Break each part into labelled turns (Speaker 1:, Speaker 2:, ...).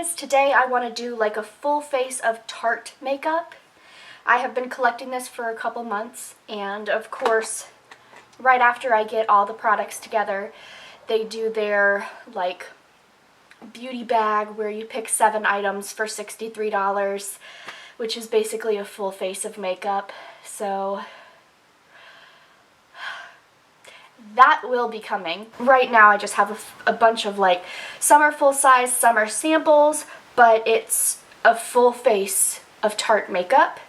Speaker 1: guys, today I want to do like a full face of Tarte makeup. I have been collecting this for a couple months, and of course right after I get all the products together, they do their like beauty bag where you pick 7 items for $63, which is basically a full face of makeup. So that will be coming. Right now I just have a bunch of like, some are full size, some are samples, but it's a full face of Tarte makeup.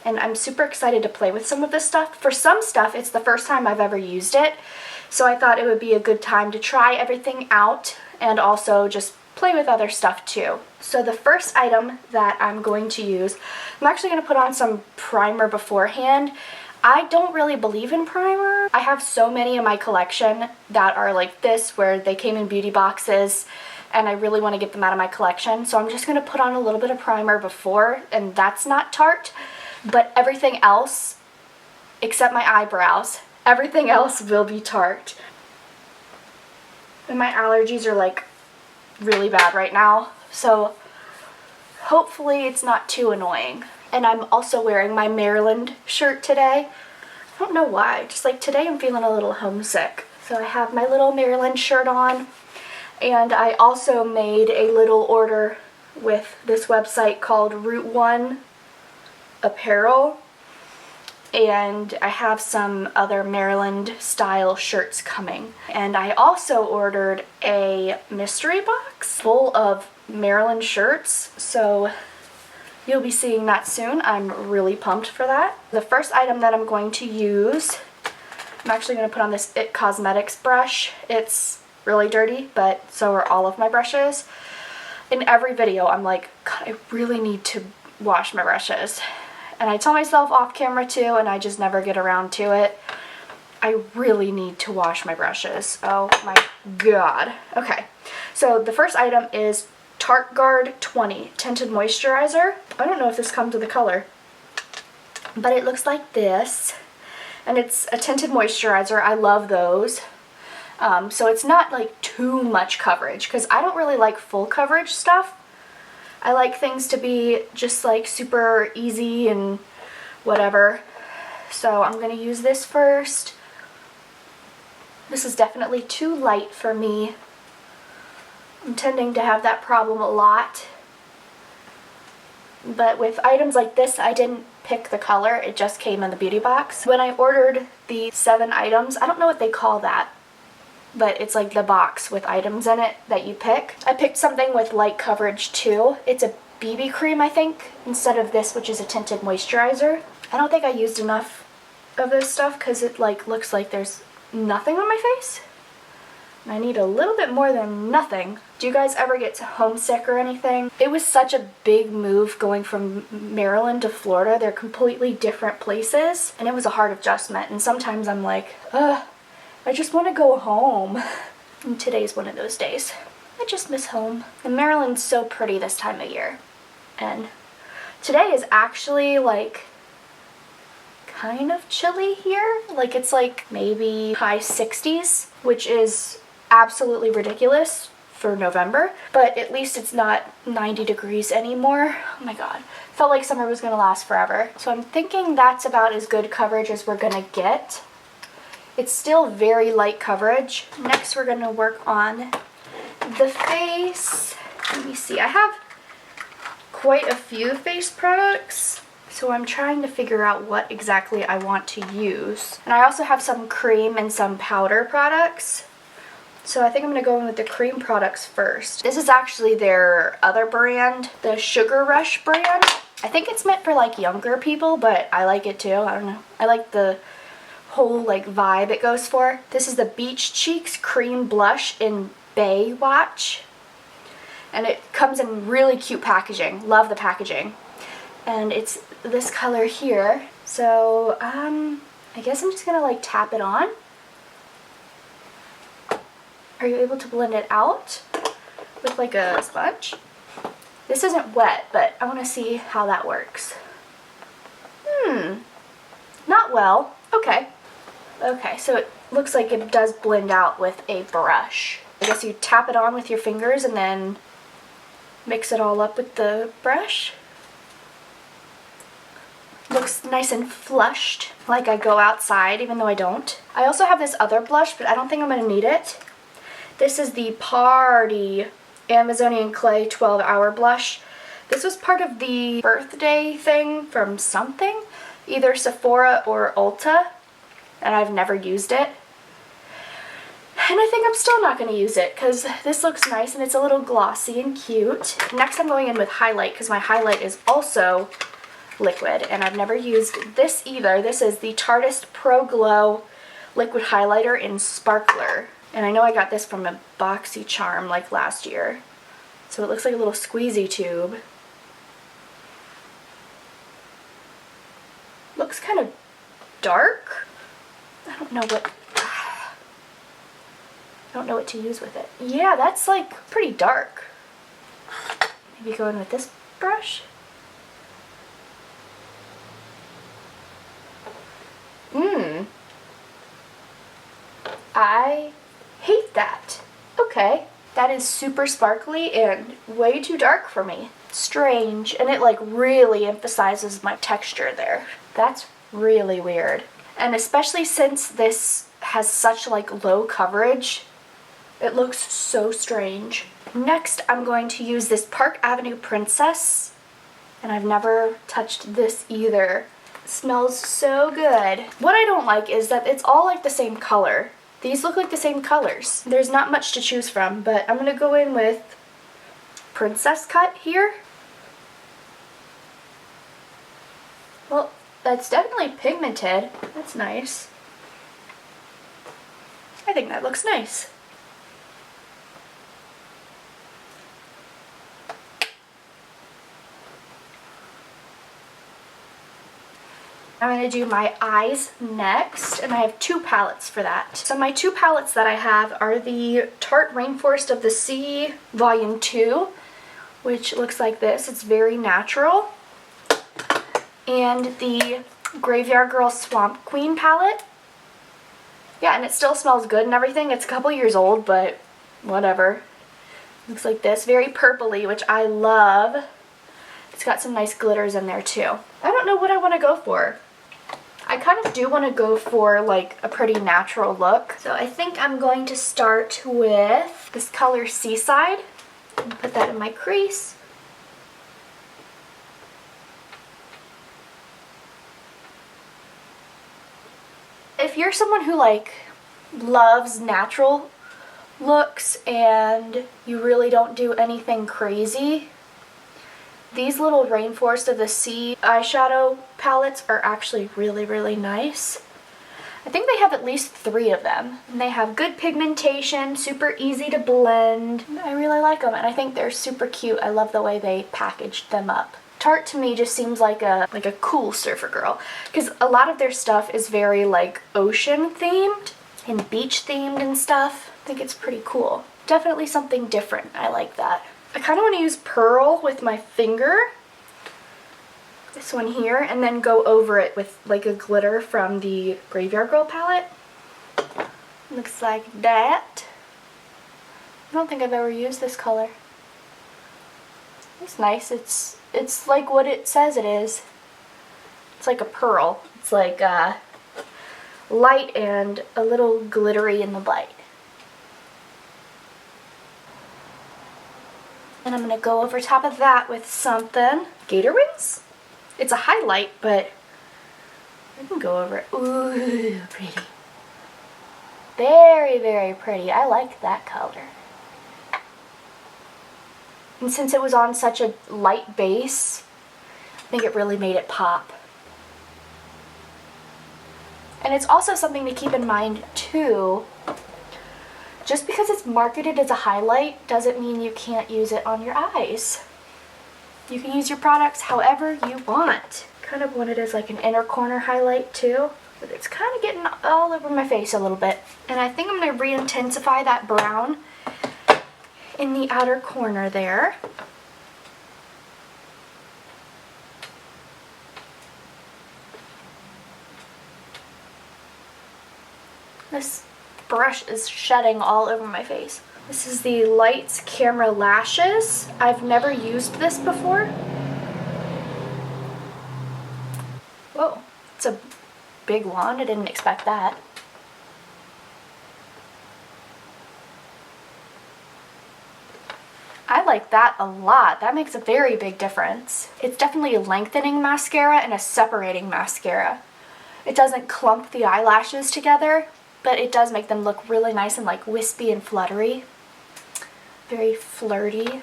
Speaker 1: And I'm super excited to play with some of this stuff. For some stuff, it's the first time I've ever used it, so I thought it would be a good time to try everything out and also just play with other stuff too. So the first item that I'm going to use, I'm actually going to put on some primer beforehand. I don't really believe in primer. I have so many in my collection that are like this, where they came in beauty boxes, and I really want to get them out of my collection. So I'm just going to put on a little bit of primer before, and that's not Tarte. But everything else, except my eyebrows, everything else will be Tarte. And my allergies are like really bad right now, so hopefully it's not too annoying. And I'm also wearing my Maryland shirt today. I don't know why, just like today I'm feeling a little homesick. So I have my little Maryland shirt on, and I also made a little order with this website called Route 1 Apparel, and I have some other Maryland style shirts coming. And I also ordered a mystery box full of Maryland shirts, so you'll be seeing that soon. I'm really pumped for that. The first item that I'm going to use, I'm actually going to put on this It Cosmetics brush. It's really dirty, but so are all of my brushes. In every video I'm like, God, I really need to wash my brushes. And I tell myself off camera too, and I just never get around to it. I really need to wash my brushes. Oh my god. Okay, so the first item is Tarte Guard 20 Tinted Moisturizer. I don't know if this comes with a color, but it looks like this. And it's a tinted moisturizer. I love those. So it's not like too much coverage, because I don't really like full coverage stuff. I like things to be just like super easy and whatever. So I'm going to use this first. This is definitely too light for me. I'm tending to have that problem a lot. But with items like this, I didn't pick the color. It just came in the beauty box. When I ordered the 7 items, I don't know what they call that, but it's like the box with items in it that you pick. I picked something with light coverage too. It's a BB cream, I think, instead of this, which is a tinted moisturizer. I don't think I used enough of this stuff because it like looks like there's nothing on my face. And I need a little bit more than nothing. Do you guys ever get homesick or anything? It was such a big move going from Maryland to Florida. They're completely different places, and it was a hard adjustment. And sometimes I'm like, ugh, I just want to go home. And today's one of those days. I just miss home. And Maryland's so pretty this time of year. And today is actually like kind of chilly here. Like it's like maybe high 60s, which is absolutely ridiculous for November. But at least it's not 90 degrees anymore. Oh my god. Felt like summer was gonna last forever. So I'm thinking that's about as good coverage as we're gonna get. It's still very light coverage. Next we're going to work on the face. Let me see. I have quite a few face products, so I'm trying to figure out what exactly I want to use. And I also have some cream and some powder products. So I think I'm going to go in with the cream products first. This is actually their other brand, the Sugar Rush brand. I think it's meant for like younger people, but I like it too. I don't know. I like the whole like vibe it goes for. This is the Beach Cheeks Cream Blush in Baywatch, and it comes in really cute packaging. Love the packaging. And it's this color here. So I guess I'm just gonna like tap it on. Are you able to blend it out with like a sponge? This isn't wet, but I want to see how that works. Not well. Okay. Okay, so it looks like it does blend out with a brush. I guess you tap it on with your fingers and then Mix it all up with the brush. Looks nice and flushed, like I go outside, even though I don't. I also have this other blush, but I don't think I'm gonna need it. This is the Party Amazonian Clay 12-Hour Blush. This was part of the birthday thing from something, either Sephora or Ulta, and I've never used it. And I think I'm still not going to use it because this looks nice and it's a little glossy and cute. Next I'm going in with highlight because my highlight is also liquid and I've never used this either. This is the Tarte Pro Glow Liquid Highlighter in Sparkler. And I know I got this from a BoxyCharm like last year. So it looks like a little squeezy tube. Looks kind of dark. I don't know what to use with it. Yeah, that's like pretty dark. Maybe go in with this brush. I hate that. Okay, that is super sparkly and way too dark for me. Strange, and it like really emphasizes my texture there. That's really weird. And especially since this has such like low coverage, it looks so strange. Next, I'm going to use this Park Avenue Princess, and I've never touched this either. It smells so good. What I don't like is that it's all like the same color. These look like the same colors. There's not much to choose from, but I'm gonna go in with Princess Cut here. Well, that's definitely pigmented. That's nice. I think that looks nice. I'm going to do my eyes next, and I have two palettes for that. So my two palettes that I have are the Tarte Rainforest of the Sea Volume 2, which looks like this. It's very natural. And the Graveyard Girl Swamp Queen palette. Yeah, and it still smells good and everything. It's a couple years old, but whatever. Looks like this. Very purpley, which I love. It's got some nice glitters in there too. I don't know what I want to go for. I kind of do want to go for like a pretty natural look. So I think I'm going to start with this color Seaside. And put that in my crease. If you're someone who like loves natural looks and you really don't do anything crazy, these little Rainforest of the Sea eyeshadow palettes are actually really, really nice. I think they have at least 3 of them. And they have good pigmentation, super easy to blend. I really like them, and I think they're super cute. I love the way they packaged them up. Tarte to me just seems like a cool surfer girl, because a lot of their stuff is very like ocean themed and beach themed and stuff. I think it's pretty cool. Definitely something different. I like that. I kind of want to use Pearl with my finger, this one here, and then go over it with like a glitter from the Graveyard Girl palette. Looks like that. I don't think I've ever used this color. It's nice. It's like what it says it is. It's like a pearl. It's like light and a little glittery in the light. And I'm going to go over top of that with something. Gator Wings? It's a highlight, but I can go over it. Ooh, pretty. Very, very pretty. I like that color. And since it was on such a light base, I think it really made it pop. And it's also something to keep in mind, too. Just because it's marketed as a highlight doesn't mean you can't use it on your eyes. You can use your products however you want. Kind of want it as like an inner corner highlight too, but it's kind of getting all over my face a little bit. And I think I'm going to re-intensify that brown in the outer corner there. This brush is shedding all over my face. This is the Lights Camera Lashes. I've never used this before. Whoa, it's a big wand. I didn't expect that. I like that a lot. That makes a very big difference. It's definitely a lengthening mascara and a separating mascara. It doesn't clump the eyelashes together, but it does make them look really nice and like wispy and fluttery. Very flirty.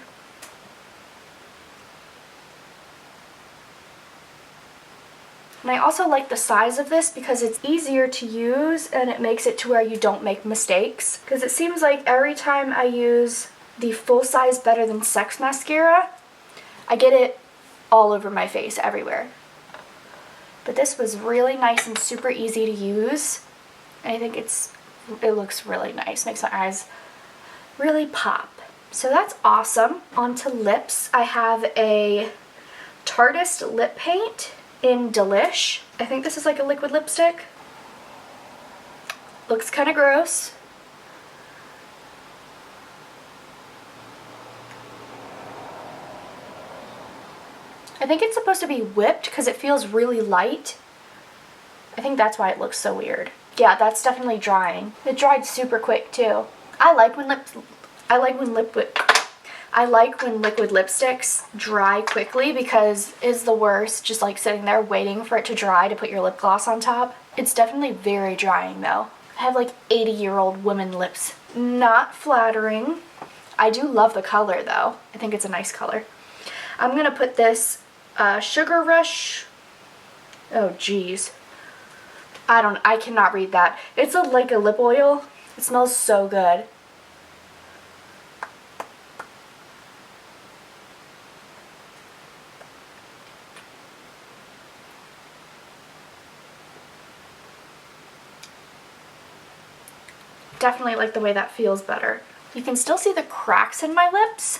Speaker 1: And I also like the size of this because it's easier to use and it makes it to where you don't make mistakes. Because it seems like every time I use the full-size Better Than Sex mascara, I get it all over my face, everywhere. But this was really nice and super easy to use. And I think it looks really nice. Makes my eyes really pop. So that's awesome. On to lips. I have a Tarte lip paint in Delish. I think this is like a liquid lipstick. Looks kind of gross. I think it's supposed to be whipped because it feels really light. I think that's why it looks so weird. Yeah, that's definitely drying. It dried super quick too. I like when liquid lipsticks dry quickly because it's the worst just like sitting there waiting for it to dry to put your lip gloss on top. It's definitely very drying though. I have like 80-year-old woman lips. Not flattering. I do love the color though. I think it's a nice color. I'm gonna put this Sugar Rush. Oh geez. I cannot read that. It's like a lip oil. It smells so good. Definitely like the way that feels better. You can still see the cracks in my lips,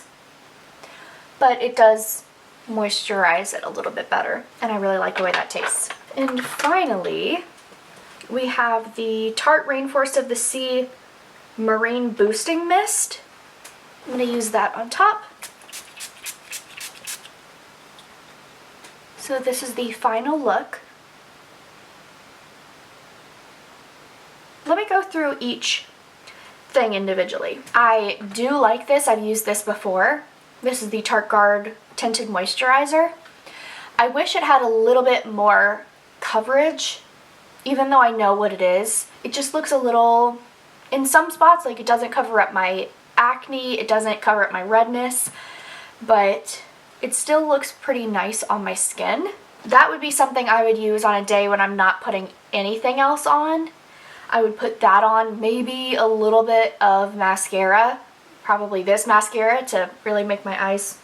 Speaker 1: but it does moisturize it a little bit better, and I really like the way that tastes. And finally, we have the Tarte Rainforest of the Sea Marine Boosting Mist. I'm going to use that on top. So this is the final look. Let me go through each thing individually. I do like this. I've used this before. This is the Tarte Guard Tinted Moisturizer. I wish it had a little bit more coverage, even though I know what it is. It just looks a little, in some spots, like it doesn't cover up my acne, it doesn't cover up my redness, but it still looks pretty nice on my skin. That would be something I would use on a day when I'm not putting anything else on. I would put that on, maybe a little bit of mascara, probably this mascara to really make my eyes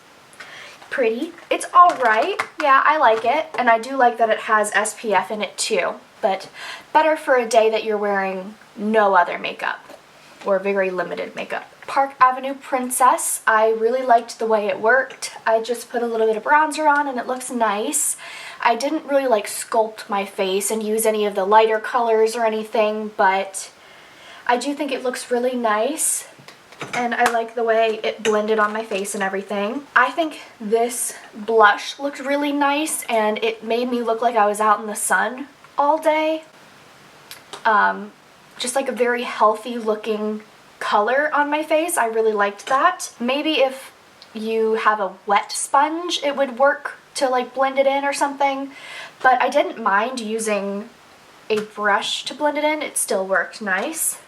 Speaker 1: pretty. It's alright, yeah, I like it, and I do like that it has SPF in it too, but better for a day that you're wearing no other makeup, or very limited makeup. Park Avenue Princess, I really liked the way it worked. I just put a little bit of bronzer on and it looks nice. I didn't really like sculpt my face and use any of the lighter colors or anything, but I do think it looks really nice. And I like the way it blended on my face and everything. I think this blush looked really nice and it made me look like I was out in the sun all day. Just like a very healthy looking color on my face. I really liked that. Maybe if you have a wet sponge it would work to like blend it in or something, but I didn't mind using a brush to blend it in. It still worked nice.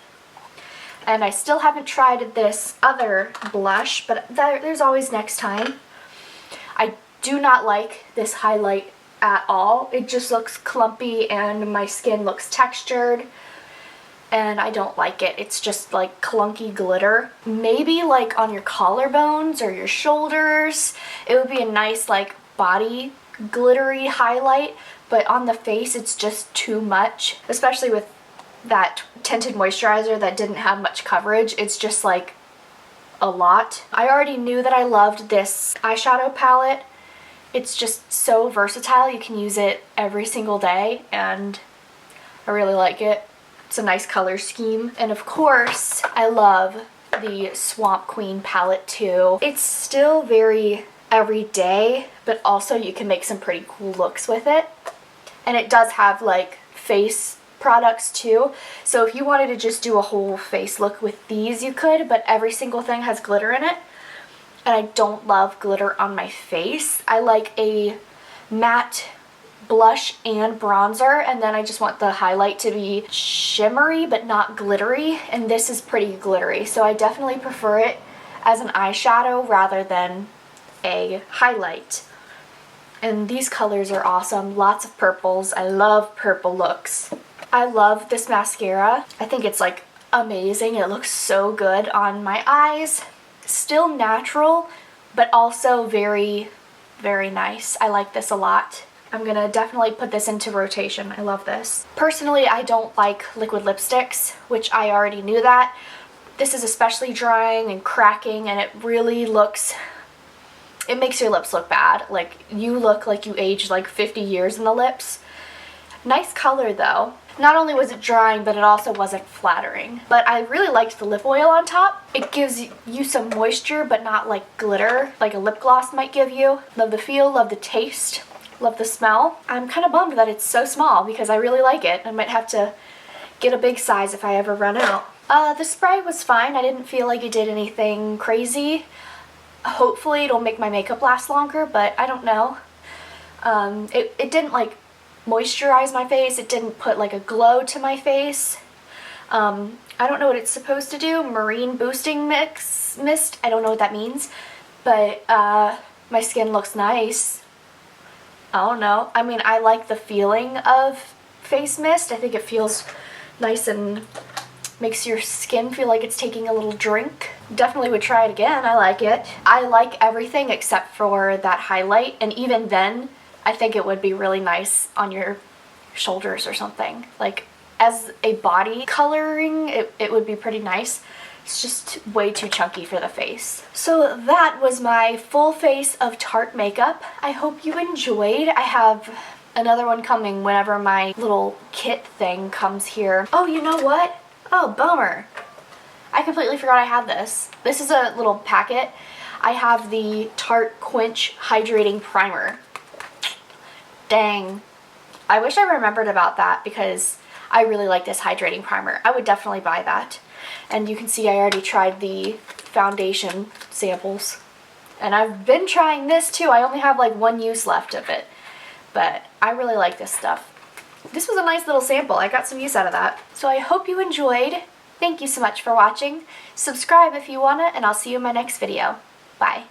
Speaker 1: And I still haven't tried this other blush, but there's always next time. I do not like this highlight at all. It just looks clumpy and my skin looks textured and I don't like it. It's just like clunky glitter. Maybe like on your collarbones or your shoulders, it would be a nice like body glittery highlight, but on the face it's just too much, especially with that tinted moisturizer that didn't have much coverage. It's just like a lot. I already knew that I loved this eyeshadow palette. It's just so versatile. You can use it every single day and I really like it. It's a nice color scheme. And of course, I love the Swamp Queen palette too. It's still very everyday, but also you can make some pretty cool looks with it. And it does have like face products too. So if you wanted to just do a whole face look with these, you could, but every single thing has glitter in it. And I don't love glitter on my face. I like a matte blush and bronzer, and then I just want the highlight to be shimmery but not glittery, and this is pretty glittery, so I definitely prefer it as an eyeshadow rather than a highlight. And these colors are awesome. Lots of purples. I love purple looks. I love this mascara. I think it's like amazing. It looks so good on my eyes. Still natural, but also very, very nice. I like this a lot. I'm gonna definitely put this into rotation. I love this. Personally, I don't like liquid lipsticks, which I already knew that. This is especially drying and cracking, and it really looks, it makes your lips look bad. Like, you look like you aged like 50 years in the lips. Nice color though. Not only was it drying, but it also wasn't flattering. But I really liked the lip oil on top. It gives you some moisture, but not like glitter, like a lip gloss might give you. Love the feel, love the taste, love the smell. I'm kind of bummed that it's so small because I really like it. I might have to get a big size if I ever run out. The spray was fine. I didn't feel like it did anything crazy. Hopefully it'll make my makeup last longer, but I don't know. It didn't like moisturize my face. It didn't put like a glow to my face. I don't know what it's supposed to do. Marine boosting mist. I don't know what that means, but my skin looks nice. I don't know. I mean, I like the feeling of face mist. I think it feels nice and makes your skin feel like it's taking a little drink. Definitely would try it again. I like it. I like everything except for that highlight, and even then I think it would be really nice on your shoulders or something. Like, as a body coloring, it would be pretty nice. It's just way too chunky for the face. So that was my full face of Tarte makeup. I hope you enjoyed. I have another one coming whenever my little kit thing comes here. Oh, you know what? Oh, bummer. I completely forgot I had this. This is a little packet. I have the Tarte Quench Hydrating Primer. Dang. I wish I remembered about that because I really like this hydrating primer. I would definitely buy that. And you can see I already tried the foundation samples. And I've been trying this too. I only have like one use left of it. But I really like this stuff. This was a nice little sample. I got some use out of that. So I hope you enjoyed. Thank you so much for watching. Subscribe if you wanna, and I'll see you in my next video. Bye.